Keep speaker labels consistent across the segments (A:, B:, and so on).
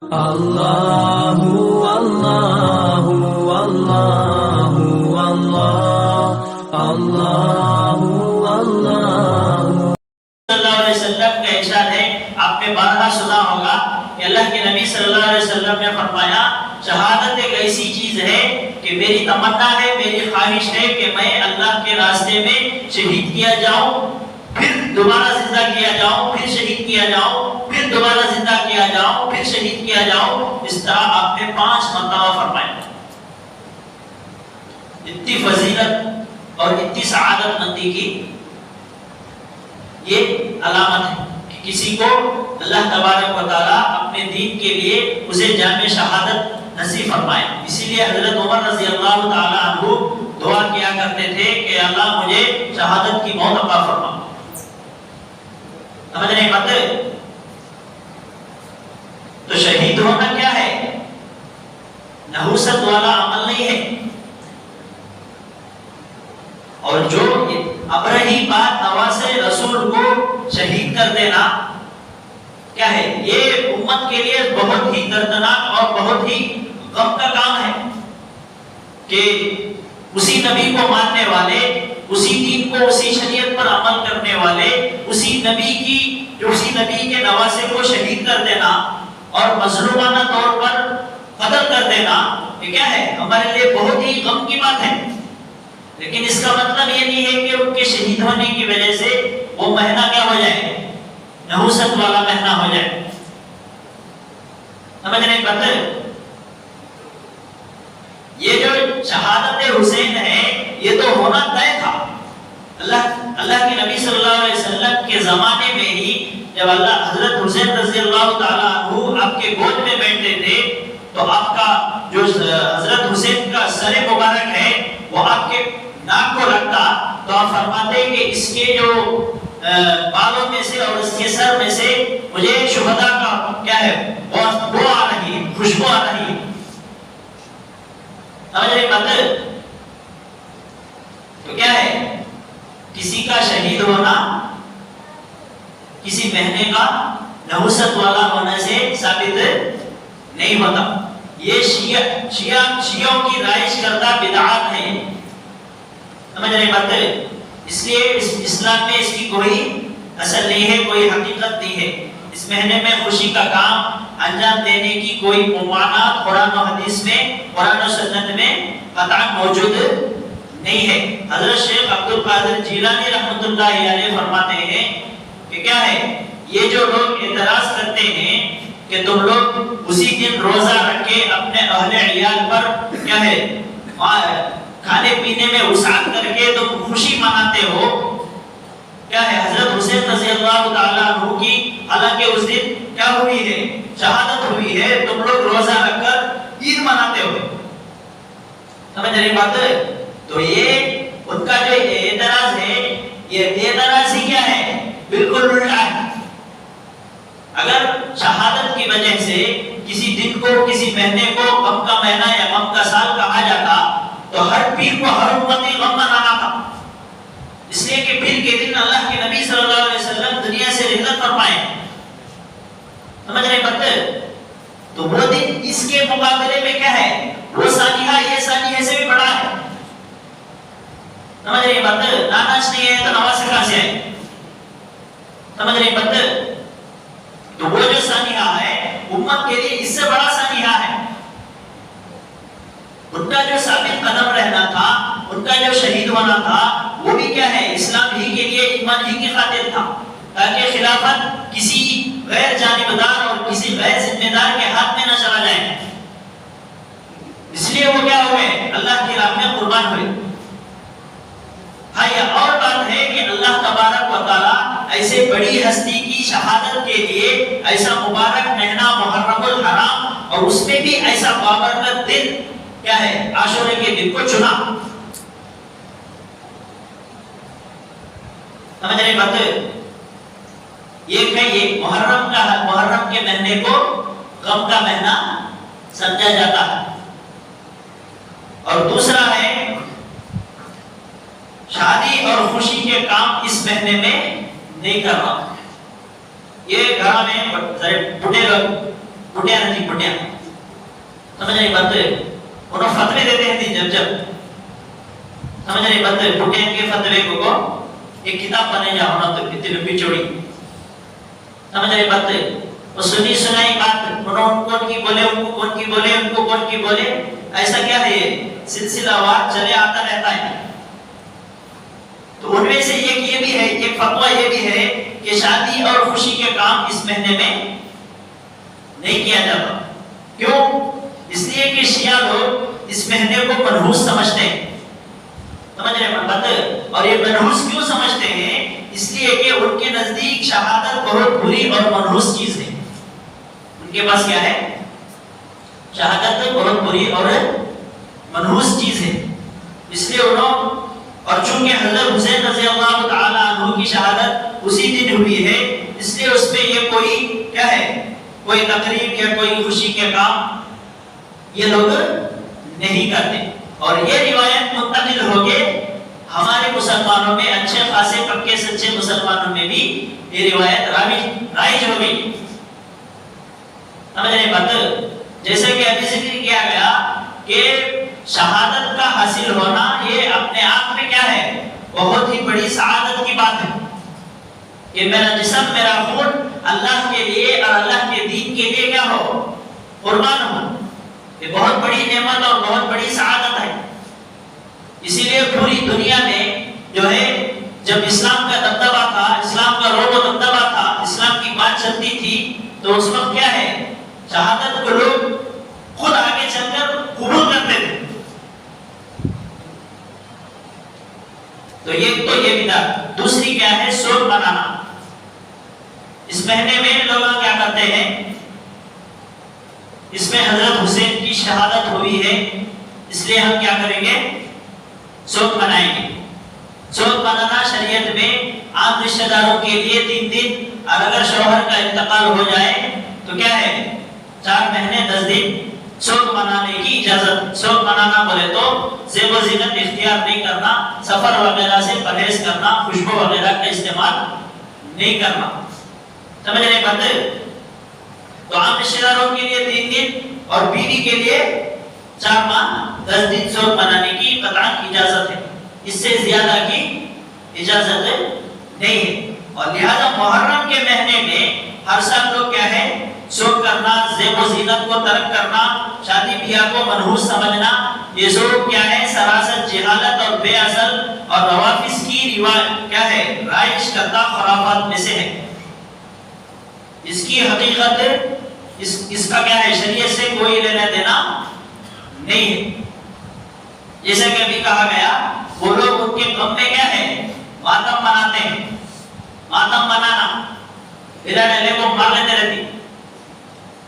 A: اللہ اللہ اللہ اللہ اللہ اللہ۔
B: صلی اللہ علیہ وسلم کا ارشاد ہے، آپ نے بارہا سنا ہوگا کہ اللہ کے نبی صلی اللہ علیہ وسلم نے فرمایا شہادت ایک ایسی چیز ہے کہ میری تمنا ہے، میری خواہش ہے کہ میں اللہ کے راستے میں شہید کیا جاؤں، پھر دوبارہ زندہ کیا جاؤں، پھر شہید کیا جاؤں، پھر دوبارہ زندہ کیا جاؤں، پھر شہید کیا جاؤں۔ اس طرح آپ نے 5 مرتبہ فرمایا۔ اتنی فضیلت اور اتنی سعادت مندی کی یہ علامت ہے کہ کسی کو اللہ تبارک و تعالیٰ اپنے دین کے لیے اسے جام شہادت نصیب فرمائے۔ اسی لیے حضرت عمر رضی اللہ تعالیٰ عنہ دعا کیا کرتے تھے کہ اللہ مجھے شہادت کی موت عطا فرما۔ سمجھ نہیں پاتے؟ تو شہید ہونا کیا ہے؟ نحوست والا عمل نہیں ہے، اور جو ابرہی بات نواز رسول کو شہید کر دینا کیا ہے؟ یہ امت کے لیے بہت ہی دردناک اور بہت ہی غم کا کام ہے کہ اسی نبی کو ماننے والے، اسی دین کو، اسی شریعت پر عمل کرنے والے، اسی نبی کے نواسے کو شہید کر دینا اور مظلومانہ طور پر قتل کر دینا، یہ کیا ہے؟ ہمارے لیے بہت ہی غم کی بات ہے۔ لیکن اس کا مطلب یہ نہیں ہے کہ ان کے شہید ہونے کی وجہ سے وہ مہینہ کیا ہو جائے؟ نحوست والا مہینہ ہو جائے۔ سمجھ نہیں پاتے؟ یہ جو شہادت حسین ہے یہ تو ہونا طے تھا۔ اللہ کے نبی صلی اللہ علیہ وسلم کے زمانے میں ہی جب حضرت حسین رضی اللہ تعالیٰ عنہ آپ کے گود میں بیٹھتے تھے تو آپ کا جو حضرت حسین کا سر مبارک ہے وہ آپ کے ناک کو لگتا تو آپ فرماتے کہ اس کے جو بالوں میں سے اور اس کے سر میں سے مجھے شہداء کا کیا ہے بو آ رہی ہے، خوشبو آ رہی ہے۔ سمجھ رہے بات؟ تو کیا ہے؟ کسی کا شہید ہونا کسی مہینے کا نحوست والا ہونے سے ثابت نہیں ہوتا۔ یہ شیعوں کی رائج کردہ بدعات ہے۔ سمجھ رہے بات؟ اس لیے اسلام میں اس کی کوئی اصل نہیں ہے، کوئی حقیقت نہیں ہے۔ اس مہینے میں خوشی کا کام انجام دینے کی کوئی ممانعت قرآن و حدیث میں، قرآن و سنت میں قطعاً موجود نہیں ہے۔ حضرت شیخ عبد القادر جیلانی رحمۃ اللہ علیہ فرماتے ہیں کہ کیا ہے؟ یہ جو لوگ اعتراض کرتے ہیں کہ تم لوگ اسی دن روزہ رکھ کے اپنے اہل عیال پر کیا ہے کھانے پینے میں وسعت کر کے تم خوشی مناتے ہو، کیا ہے؟ حضرت حسین رضی اللہ تعالیٰ عنہ کی حالانکہ اس دن کیا ہوئی ہے؟ شہادت ہوئی ہے، تم لوگ روزہ رکھ کر عید مناتے ہو۔ سمجھ رہی بات؟ تو یہ ان کا جو اعتراض ہے یہ اعتراض ہی کیا ہے؟ بالکل الٹا ہے۔ اگر شہادت کی وجہ سے کسی دن کو، کسی مہینے کو غم کا مہینہ یا غم کا سال کہا جاتا تو ہر پیر کو ہر امتی غم منانا تھا، اس لیے کہ پیر کے دن اللہ کے نبی صلی اللہ علیہ وسلم دنیا سے رحلت فرمائے۔ سمجھ رہے بات؟ تو وہ دن اس کے مقابلے میں کیا ہے؟ وہ سانحہ یہ سانحہ سے بھی بڑا ہے۔ سمجھ رہے بات؟ ناناش نہیں ہے تو نواز کہاں سے آئے؟ سمجھ رہے بات؟ تو وہ جو سانحہ ہے امت کے لیے اس سے بڑا سانحہ ہے۔ ان کا جو ثابت قدم رہنا تھا، ان کا جو شہید ہونا تھا، وہ بھی کیا ہے؟ اسلام ہی کے لیے، ایمان ہی کی خاطر تھا، تاکہ خلافت کسی غیر جانبدار اور کسی غیر ذمہ دار کے ہاتھ میں نہ چلا جائے۔ اس لیے وہ کیا ہوئے؟ اللہ کی راہ میں قربان ہوئے۔ ہاں، یہ اور بات ہے کہ اللہ تبارک و تعالیٰ ایسے بڑی ہستی کی شہادت کے لیے ایسا مبارک مہینہ محرم الحرام اور اس میں بھی ایسا بابرکت دن کیا ہے؟ عاشورے کے دن کو چنا۔ سمجھ رہے بات؟ یہ محرم کے مہینے کو غم کا مہینہ سمجھا جاتا ہے۔ اور دوسرا ہے شادی اور خوشی کے کام اس مہینے میں نہیں کرنا۔ یہ گھر میں بڑے لوگ پٹیا نہیں پٹیا، سمجھ رہی بات؟ انہوں فتوے دیتے ہیں جب سمجھ رہی بات؟ پٹیا کے فتوے کو ایک کتاب بنے جا ہونا تو کتنی لمبی چوڑی، سمجھ رہی بات؟ وہ سنی سنائی بات انہوں کون کی بولے، ان کو کون کی بولے، ان کو کون کی بولے، ایسا کیا ہے سلسلہ وار چلے آتا رہتا ہے۔ تو ان میں سے ایک یہ بھی ہے، ایک فتویٰ یہ بھی ہے کہ شادی اور خوشی کے کام اس مہینے میں نہیں کیا جاتا۔ کیوں؟ اس لیے کہ شیعہ لوگ اس مہینے کو منحوس سمجھتے ہیں، سمجھ رہے ہیں؟ اور یہ منحوس کیوں سمجھتے ہیں؟ اس لیے کہ ان کے نزدیک شہادت بہت بری اور منحوس چیز ہے۔ ان کے پاس کیا ہے؟ شہادت بہت بری اور منحوس چیز ہے، اس لیے انہوں، اور چونکہ حضرت حسین رضی اللہ تعالی عنہ کی شہادت اسی دن ہوئی ہے، اس لیے اس میں یہ کوئی کیا ہے، کوئی تقریب یا کوئی خوشی کے کام یہ لوگ نہیں کرتے۔ اور یہ روایت منتقل ہو کے ہمارے مسلمانوں میں، اچھے خاصے پکے سچے مسلمانوں میں بھی یہ روایت رائج ہو گئی، سمجھ رہے بات؟ جیسے کہ ابھی ذکر کیا گیا کہ شہادت کا حاصل ہونا یہ اپنے آپ میں کیا ہے، بہت ہی بڑی سعادت کی بات ہے کہ میرا جسم میرا خون اللہ کے لیے اور اللہ کے دین کے لیے کیا ہو، قربان ہو۔ یہ بہت بڑی نعمت اور بہت بڑی سعادت ہے۔ اسی لیے پوری دنیا میں جو ہے جب اسلام کا دبدبہ تھا، اسلام کا روب و دبدبہ تھا، اسلام کی بات چلتی تھی، تو اس وقت کیا ہے، شہادت کو لوگ خود آگے چل کر قبول کرتے تھے۔ تو یہ بدعت۔ دوسری کیا ہے؟ سوگ منانا۔ اس مہینے میں لوگ کیا کرتے ہیں، اس میں حضرت حسین کی شہادت ہوئی ہے، اس لیے ہم کیا کریں گے، سوگ منائیں گے۔ سوگ منانا شریعت میں عام رشتہ داروں کے لیے 3 دن، اور اگر شوہر کا انتقال ہو جائے تو کیا ہے 4 مہینے 10 دن سوگ منانے کی اجازت۔ سوگ منانا بولے تو زیب و زینت اختیار نہیں کرنا، سفر وغیرہ سے پرہیز کرنا، خوشبو وغیرہ کا استعمال نہیں کرنا، سمجھ رہے بات؟ تو عام رشتہ داروں کے لیے 3 دن اور بیوی کے لیے 4 ماہ 10 دن سوگ منانے کی قطعاً اجازت ہے، اس سے زیادہ کی اجازت نہیں ہے۔ اور لہذا محرم کے مہینے میں ہر سال لوگ کیا ہے، سوگ کرنا، زیب و زینت کو ترک کرنا، شادی بیاہ کو منحوس سمجھنا، یہ سب کیا ہے، سراسر جہالت اور بے اصل اور روافض کی روایت کیا ہے، رائج کردہ خرافات میں سے ہے۔ اس کی حقیقت اس کا کیا ہے، شریعت سے کوئی لینا دینا نہیں ہے۔ جیسا کہ ابھی کہا گیا، وہ لوگ ان کے غم میں کیا ہے، ماتم مناتے ہیں۔ ماتم منانا بلا ڈلے کو مار لیتے رہتی،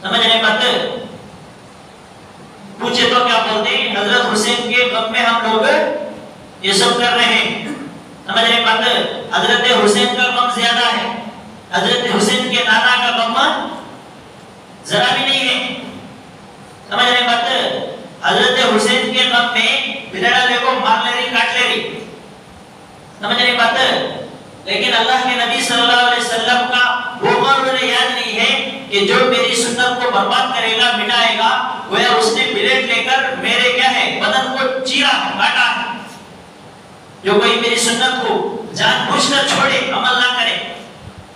B: سمجھ رہے بات؟ پوچھے تو کیا بولتے ہیں، حضرت حسین کے غم میں ہم لوگ یہ سب کر رہے ہیں، سمجھ رہے بات؟ حضرت حسین کا غم زیادہ ہے، حضرت حسین کے نانا کا غم ذرا بھی نہیں ہے، سمجھ رہے بات؟ حضرت حسین کے غم میں بلا ڈلے کو مار لے رہی، کاٹ لے رہی، سمجھ رہے بات؟ لیکن اللہ کے نبی صلی اللہ علیہ وسلم کا وہ قول انہیں یاد نہیں ہے کہ جو میری سنت کو برباد کرے گا، مٹائے گا، گویا اس نے بلیڈ لے کر میرے کیا ہے، بدن کو چیرا، کاٹا ہے۔ جو کوئی میری سنت کو جان بوجھ کر چھوڑے، عمل نہ کرے،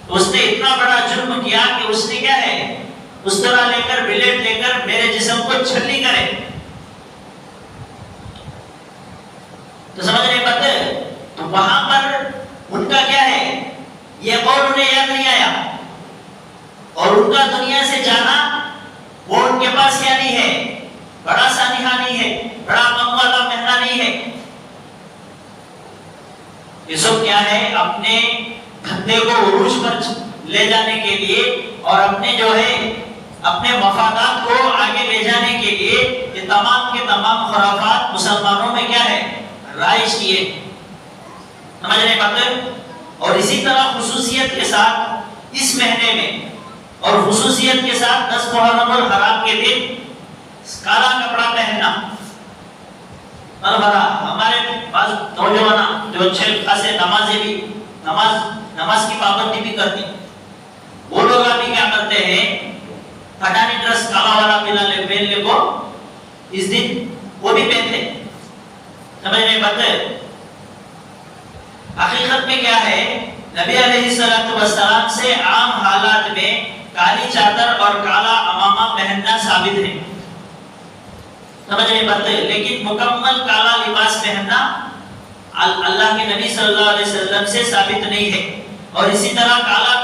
B: تو اس نے اتنا بڑا جرم کیا کہ اس نے کیا ہے، اس طرح لے کر بلیڈ لے کر میرے جسم کو چھلنی کرے۔ تو سمجھ رہے بات؟ تو وہاں پر ان کا کیا ہے، یہ قول انہیں یاد نہیں آیا، اور ان کا دنیا سے جانا وہ ان کے پاس کیا نہیں ہے، بڑا سانحہ نہیں ہے، بڑا غم والا مہینہ نہیں ہے۔ یہ سب کیا ہے، اپنے دھندے کو عروج پر لے جانے کے لیے اور اپنے جو ہے اپنے مفادات کو آگے لے جانے کے لیے یہ تمام کے تمام خرافات مسلمانوں میں کیا ہے، رائج کیے، سمجھ رہے بات؟ اور اسی طرح خصوصیت کے ساتھ اس مہینے میں، اور خصوصیت کے ساتھ 10 محرم الحرام کے دن کالا کپڑا پہننا، ہمارے پاس نوجوان جو اچھے خاصے نمازیں بھی نماز کی پابندی بھی کرتی، وہ لوگ ابھی کیا کرتے ہیں، پٹھانی ڈریس کالا والا پہننے کو اس دن وہ بھی پہنتے. سمجھ رہے بات؟ حقیقت میں کیا ہے، نبی علیہ السلام سے عام حالات میں کالی چادر اور کالا امامہ پہننا ثابت ہے. سمجھ رہے بات؟ لیکن مکمل کالا لباس پہننا اللہ کے نبی صلی اللہ علیہ وسلم سے ثابت نہیں ہے. اور اسی طرح کالا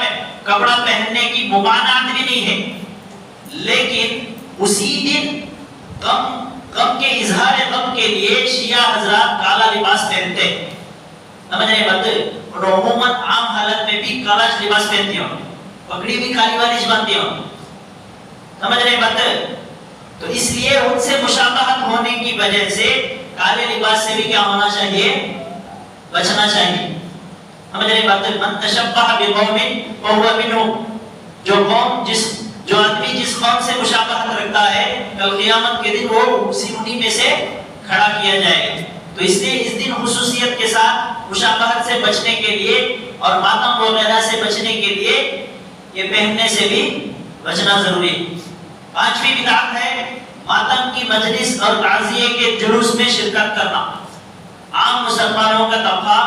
B: کپڑا پہننے کی ممانعت بھی نہیں ہے. لیکن اسی دن غم کے اظہار غم کے لیے شیعہ حضرات کالا لباس پہنتے ہیں. سمجھ رہے بات؟ اور عموماً عام حالت میں بھی کالا لباس پہنتے ہوں، پگڑی بھی کالی والی باندھتے ہوں. سمجھ رہے بات؟ تو اس لیے ان سے مشابہت ہونے کی وجہ سے کالے لباس سے بھی کیا ہونا چاہیے، بچنا چاہیے. سمجھ رہے بات؟ من تشبہ بقوم فہو منہم، جو آدمی جس قوم سے مشابہت رکھتا ہے کل قیامت کے دن وہ انہی میں سے کھڑا کیا جائے گا. تو اس لیے اس دن خصوصیت کے ساتھ مشابہت سے بچنے کے لیے اور ماتم وغیرہ سے بچنے کے لیے یہ پہننے سے بھی بچنا ضروری ہے. پانچویں بدعت ہے ماتم کی مجلس اور تعزیے کے جلوس میں شرکت کرنا. عام مسلمانوں کا طبقہ،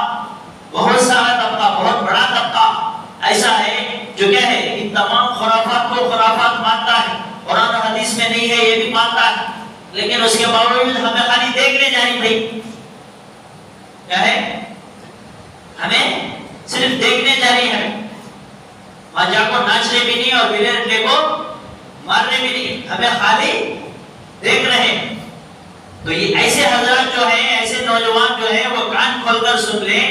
B: بہت سارا طبقہ، بہت بڑا طبقہ ایسا ہے جو کیا ہے، ان تمام خرافات کو خرافات مانتا ہے، قرآن و حدیث میں نہیں ہے یہ بھی مانتا ہے، لیکن اس کے باوجود ہمیں خالی دیکھنے جانی بھائی کیا ہے، ہمیں صرف دیکھنے جاری ہے، وہاں جا کو ناچنے بھی نہیں اور بلیرڈے کو مارنے بھی نہیں، ہمیں خالی دیکھ رہے ہیں. تو یہ ایسے حضرات جو ہیں، ایسے نوجوان جو ہیں وہ کان کھول کر سن لیں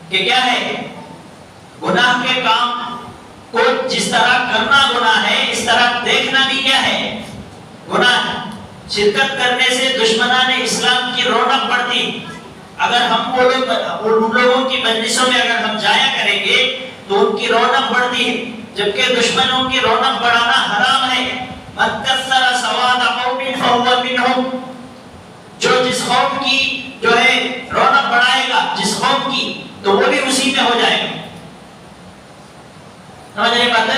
B: کہ کیا ہے، گناہ کے کام کو جس طرح کرنا گناہ ہے اس طرح دیکھنا بھی کیا ہے، گناہ ہے. شرکت کرنے سے دشمنان اسلام کی رونق بڑھتی. اگر ہم ان لوگوں کی مجلسوں میں اگر ہم جایا کریں گے تو ان کی رونق بڑھتی ہے، جبکہ دشمنوں کی رونق بڑھانا حرام ہے. من کثر سواد قوم فهو منهم، جو جس قوم کی جو ہے رونق بڑھائے گا، جس قوم کی، تو وہ بھی اسی میں ہو جائے گا. سمجھ رہے بات؟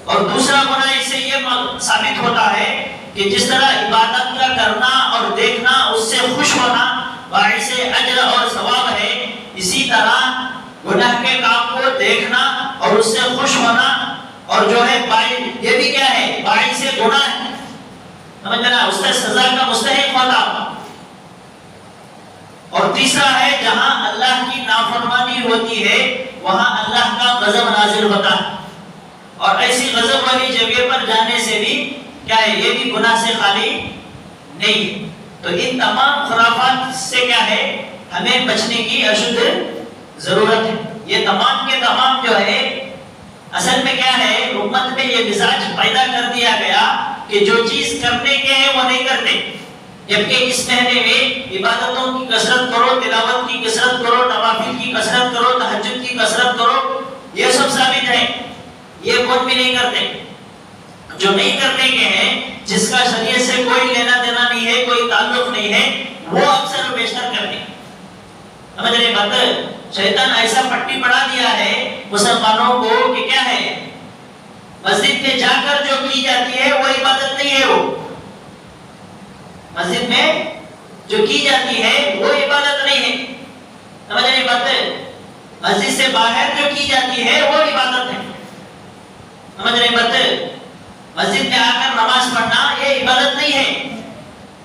B: اور دوسرا گناہ اس سے یہ ثابت ہوتا ہے کہ جس طرح عبادت کا کرنا اور دیکھنا اس سے خوش ہونا باعث اجر اور ثواب ہے، اسی طرح گناہ کے کام کو دیکھنا اور اس سے خوش ہونا اور جو ہے یہ بھی کیا ہے، باعث گناہ ہے. سمجھ رہے، اس سے سزا کا مستحق ہوتا. اور تیسرا ہے جہاں اللہ کی نافرمانی ہوتی ہے وہاں اللہ کا غضب نازل ہوتا ہے، اور ایسی غضب والی جگہ پر جانے سے بھی کیا ہے، یہ بھی گناہ سے خالی نہیں ہے. تو ان تمام خرافات سے کیا ہے، ہمیں بچنے کی اشد ضرورت ہے. یہ تمام کے تمام جو ہے اصل میں کیا ہے، امت میں یہ مزاج پیدا کر دیا گیا کہ جو چیز کرنے کے ہیں وہ نہیں کرتے، جبکہ اس مہینے میں عبادتوں کی کثرت کرو، تلاوت کی کثرت کرو، نوافل کی کثرت کرو، تہجد کی کثرت کرو، یہ سب ثابت ہے. یہ کون بھی نہیں کرتے. جو نہیں کرنے کے ہیں، جس کا شریعت سے کوئی لینا دینا نہیں ہے، کوئی تعلق نہیں ہے، وہ اکثر و بیشتر کرتے. سمجھ رہے بات؟ شیطان ایسا پٹی پڑا دیا ہے مسلمانوں کو کہ کیا ہے، مسجد میں جا کر جو کی جاتی ہے وہ عبادت نہیں ہے. وہ مسجد میں جو کی جاتی ہے وہ عبادت نہیں ہے. سمجھ رہے بات؟ مسجد سے باہر جو کی جاتی ہے وہ عبادت ہے. سمجھ رہے بات؟ مسجد میں آ کر نماز پڑھنا یہ عبادت نہیں ہے،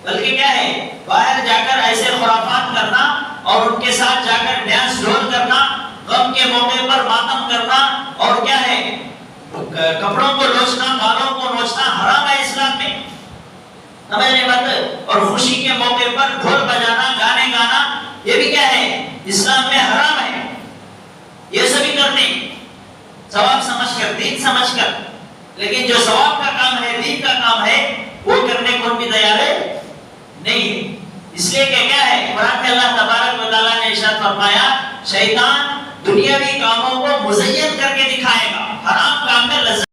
B: بلکہ کیا ہے، باہر جا کر ایسے خرافات کرنا اور ان کے ساتھ جا کر ڈانس ڈول کرنا، غم کے موقع پر ماتم کرنا، اور کیا ہے، کپڑوں کو نوچنا، بالوں کو نوچنا حرام ہے اسلام میں. سمجھ رہے بات؟ اور خوشی کے موقع پر ڈھول بجانا، گانے گانا، یہ بھی کیا ہے، اسلام میں حرام ہے. یہ سبھی کرتے ہیں ثواب سمجھ کر، دین سمجھ کر، لیکن جو ثواب کا کام ہے، دین کا کام ہے، وہ کرنے کو بھی تیار نہیں ہے. اس لیے کہ کیا ہے، قرآن میں اللہ تبارک و تعالیٰ نے ارشاد فرمایا، شیطان دنیاوی کاموں کو مزین کر کے دکھائے گا، حرام کام میں لذت